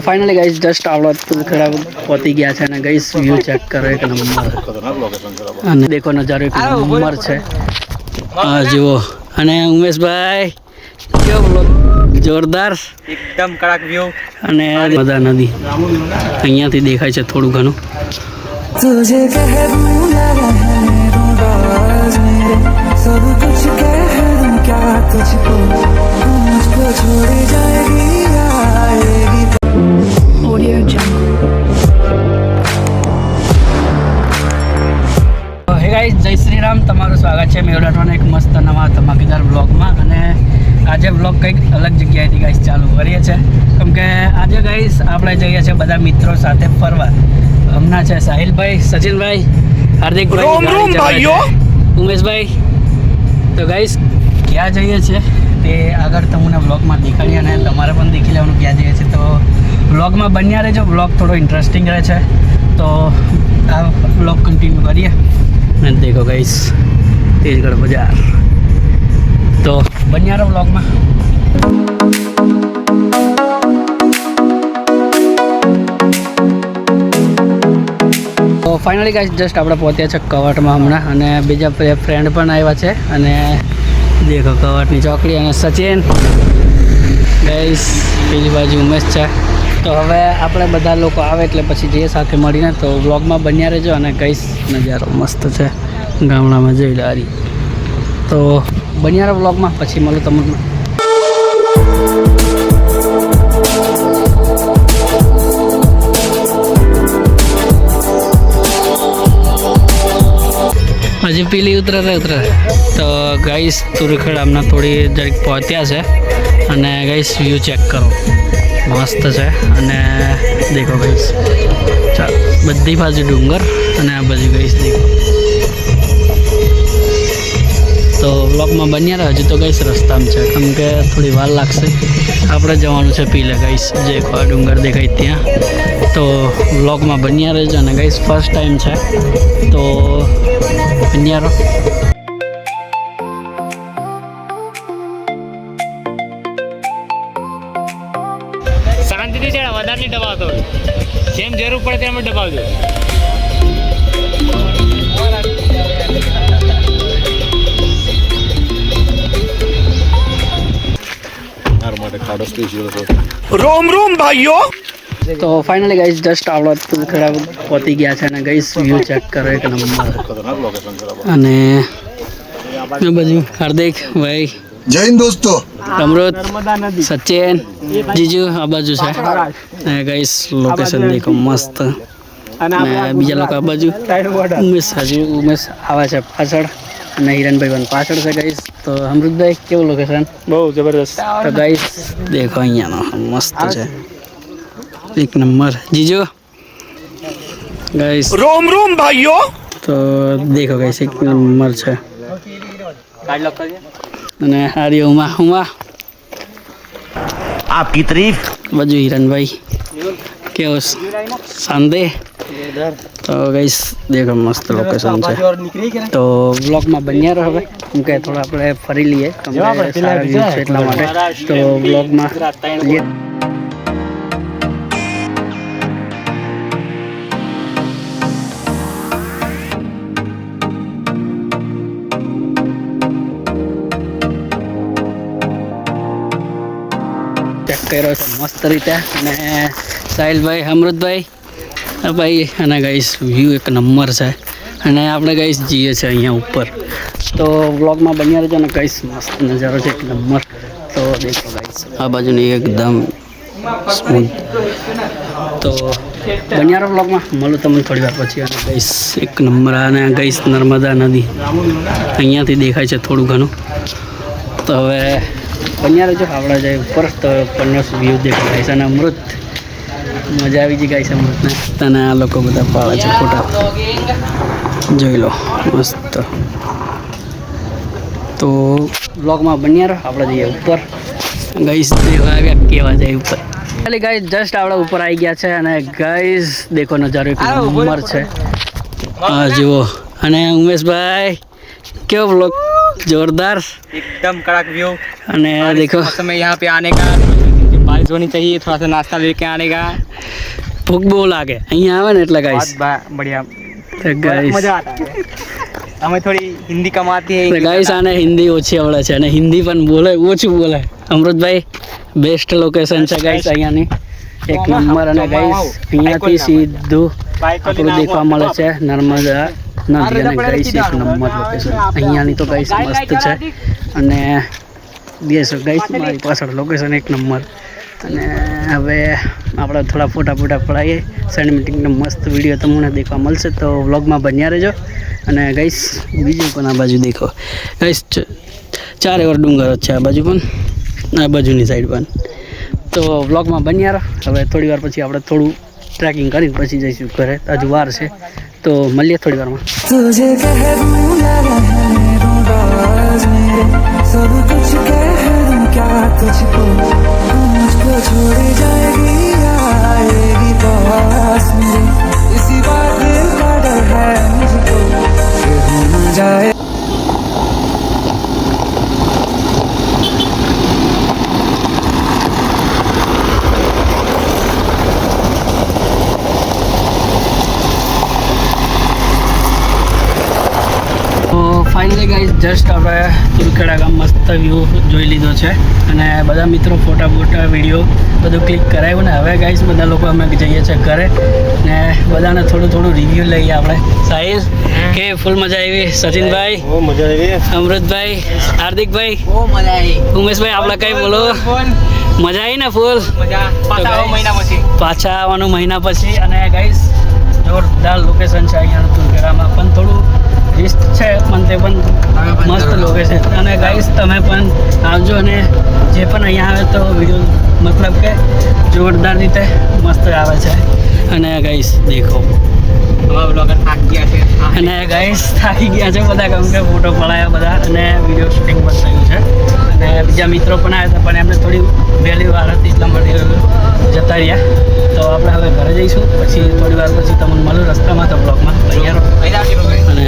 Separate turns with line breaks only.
Finally guys just आवड़ा खड़ा पहुंची गया है ने गाइस व्यू चेक करो एक नंबर અને देखो नजारो एक नंबर છે આ જુઓ અને ઉમેશભાઈ કેવો બ્લોગ જોરદાર
एकदम कड़क व्यू
અને મજા નદી અહીંયાથી દેખાય છે થોડું ઘણું
तुझे कह दूं या रहने दूं राज मेरे सब कुछ कह दूं क्या तुझको मुझको छोड़ जाएगी आएगी
Audio Jungle.
હે ગાઈસ જય શ્રી રામ તમારું સ્વાગત છે મેવડાટવાના એક મસ્ત નવા ધમાકેદાર બ્લોગમાં અને આજે બ્લોગ કંઈક અલગ જગ્યાએથી ગાઈસ ચાલુ કરીએ છીએ કેમ કે આજે ગાઈસ આપણે જઈએ છીએ બધા મિત્રો સાથે ફરવા હમણાં છે સાહિલભાઈ સચિનભાઈ હાર્દિકભાઈ ઉમેશભાઈ તો ગાઈસ ક્યાં જઈએ છીએ તે આગળ તમને બ્લોગમાં દેખાડીએ અને તમારે પણ દેખી લેવાનું ક્યાં જઈએ છીએ તો બ્લોગમાં બન્યા રહેજો બ્લોગ થોડો ઇન્ટરેસ્ટિંગ રહે છે તો આ બ્લોગ કન્ટિન્યુ કરીએ અને દેખો ગાઈસ તેજગઢ બજાર તો બન્યા રહો બ્લોગમાં તો ફાઇનલી ગાઈસ જસ્ટ આપણે પહોંચ્યા છે કવાટમાં હમણાં અને બીજા ફ્રેન્ડ પણ આવ્યા છે અને દેખો કવાટની ચોકડી અને સચિન ગાઈસ પેલી બાજુ ઉમેશ છે તો હવે આપણે બધા લોકો આવે એટલે પછી જઈએ સાથે મળીને તો વ્લોગમાં બન્યા રહેજો અને ગાઈસ નજારો મસ્ત છે ગામડામાં જઈ લારી તો બન્યા રહો વ્લોગમાં પછી મળું તમને હજી પેલી ઉતરે તો ગાઈસ તુરખડ હમણાં થોડી જરીક પહોંચ્યા છે અને ગાઈસ વ્યૂ ચેક કરો મસ્ત છે અને દેખો ગાઈસ ચાલ બધી બાજુ ડુંગર અને આ બાજુ ગાઈસ દેખો તો બ્લોગમાં બન્યા રહે હજુ તો ગાઈસ રસ્તામાં છે કેમ કે થોડી વાર લાગશે આપણે જવાનું છે પીલે ગાઈસ જે આ ડુંગર દેખાય ત્યાં તો બ્લોગમાં બન્યા રહેજો અને ગાઈસ ફર્સ્ટ ટાઈમ છે તો બન્યા રહો
શાંતિથી છે વધારે નહીં દબાવતો જેમ જરૂર પડે તેમ દબાવજો
रोम रोम भाइयों
તો ફાઇનલી ગાઈસ જસ્ટ આવડો ખડા પહોંચી ગયા છે અને ગાઈસ વ્યૂ ચેક કરો એક નંબર અને આ બાજુ હાર્દિક ભાઈ
જય હિન્દ દોસ્તો
અમૃત સચિન જીજુ આ બાજુ છે અને ગાઈસ લોકેશન દેખો મસ્ત અને બીજા લોકો આ બાજુ ઉમેશ આવે છે પાછળ અને હિરણભાઈ પણ પાછળ છે ગાઈસ તો અમૃતભાઈ કેવું લોકેશન
બહુ જબરદસ્ત
તો ગાઈસ દેખો અહીંયાનો મસ્ત છે एक नंबर जीजू गाइस
रोम रोम भाइयों
तो देखो गाइस एक नंबर છે અને હારી ઉમા
आपकी तारीफ
બાજુ હિરણભાઈ કેવો શાંતિ તો ગાઈસ દેખો મસ્ત લોકેશન છે તો બ્લોગમાં બન્યા રહો હવે કેમ કે થોડા આપણે ફરી લઈએ સારા વ્યૂ છે એટલા માટે તો બ્લોગમાં ચેક કર્યો છે મસ્ત રીતે અને સાહિલભાઈ અમૃતભાઈ ભાઈ અને ગાઈસ વ્યૂ એક નંબર છે અને આપણે ગાઈસ જઈએ છીએ અહીંયા ઉપર તો વ્લોગમાં બન્યા રહેજો અને ગાઈસ મસ્ત નજારો છે એક નંબર તો દેખો ગાઈસ આ બાજુની એકદમ સ્મૂથ તો બન્યા રહો વ્લોગમાં મળું તમને થોડી વાર પછી અને ગાઈસ એક નંબર અને ગાઈસ નર્મદા નદી અહીંયાથી દેખાય છે થોડું ઘણું તો હવે બન્યા રહેજો આપણે જાય ઉપર તો ઉપરનો વ્યૂ દેખાય છે અને અમૃત મજા આવી ગઈ ગાઈસ અમૃતને તને આ લોકો બધા પાડે છે ફોટા જોઈ લો મસ્ત તો બ્લોગમાં બન્યા રહો આપણે જઈએ ઉપર ગાઈસ દેવા આવ્યા કેવા જાય ઉપર ખાલી ગાઈસ જસ્ટ આપણે ઉપર આવી ગયા છે અને ગાઈસ દેખો નજારો એક નંબર છે હા જુઓ અને ઉમેશભાઈ કેવો બ્લોગ जोरदार
एकदम कड़क व्यू
અને देखो
समय यहाँ पे आने का बारिश होनी चाहिए, थोड़ा सा नाश्ता लेके आने का।
ભૂખ બહુ લાગે અહીંયા આવે ને એટલે ગાઈસ
बढ़िया
ગાઈસ
मजा आता है। हमें थोड़ी हिंदी कमाती है।
ગાઈસ આને હિન્દી ઓછી આવડે છે અને હિન્દી પણ બોલે ઓછું બોલે અમૃતભાઈ બેસ્ટ લોકેશન છે ગાઈસ અહીંયાની એક નંબર અને ગાઈસ અહીંયાથી સીધું આપણું દેખવા મળે છે નર્મદા નદી અને ગાઈસ એક નંબર લોકેશન અહીંયાની તો ગાઈસ મસ્ત છે અને બેસો ગાઈસ મારી પાછળ લોકેશન એક નંબર અને હવે આપણે થોડા ફોટા પડાવીએ સિનેમેટિકનો મસ્ત વિડીયો તમને દેખવા મળશે તો વ્લોગમાં બન્યા રહેજો અને ગાઈસ બીજું પણ આ બાજુ દેખો ગાઈસ ચારે ઓર ડુંગર જ છે આ બાજુ પણ આ બાજુની સાઈડ પણ તો વ્લોગમાં બન્યા રહો હવે થોડી વાર પછી આપણે થોડું ટ્રેકિંગ કરીને પછી જઈશું ઘરે હજુ વાર છે તો મળીએ થોડી વારમાં
तुझे कह दूं या रहने दूं राज मेरे सब कुछ कह दूं क्या तुझको मुझको छोड़ जाएगी या आएगी पास मेरे इसी बात का डर है मुझको कि हो न जाए
ફાઇનલી ગાઈઝ જસ્ટ આપણે તુરખેડા ગામ મસ્ત વ્યૂ જોઈ લીધો છે અને બધા મિત્રો ફોટા વિડીયો બધું ક્લિક કરાવ્યું ને હવે ગાઈઝ બધા લોકો અમે જઈએ છીએ ઘરે ને બધાને થોડું રિવ્યૂ લઈએ આપણે સાહિલ કે ફૂલ મજા આવી સચિનભાઈ
वो मजा आई।
અમૃતભાઈ હાર્દિકભાઈ
वो मजा आई।
ઉમેશભાઈ આપણે કંઈ બોલો મજા આવી ને ફૂલ
मजा
पाछा आओ
महीना પછી
પાછા આવવાનું મહિના પછી અને ગાઈઝ જોરદાર લોકેશન છે અહીંયા તુરખેડામાં પણ થોડું રિસ્ક છે પણ તે પણ મસ્ત લોકેશન અને ગાઈસ તમે પણ આવજો અને જે પણ અહીંયા આવે તો વિડીયો મતલબ કે જોરદાર રીતે મસ્ત આવે છે અને ગાઈસ દેખો
हमारा ब्लॉगर થાક ગયા છે
અને ગાઈસ થાકી ગયા છે બધા કેમ કે ફોટો પડાયા બધા અને વિડીયો શૂટિંગ પણ થયું છે અને બીજા મિત્રો પણ આવ્યા હતા પણ એમને થોડી વહેલી વાર હતી એટલા માટે જતા રહ્યા તો આપણે હવે ઘરે જઈશું પછી થોડી વાર પછી તમને મળું રસ્તામાં તો બ્લોગમાં તૈયાર
અહીંયા
અને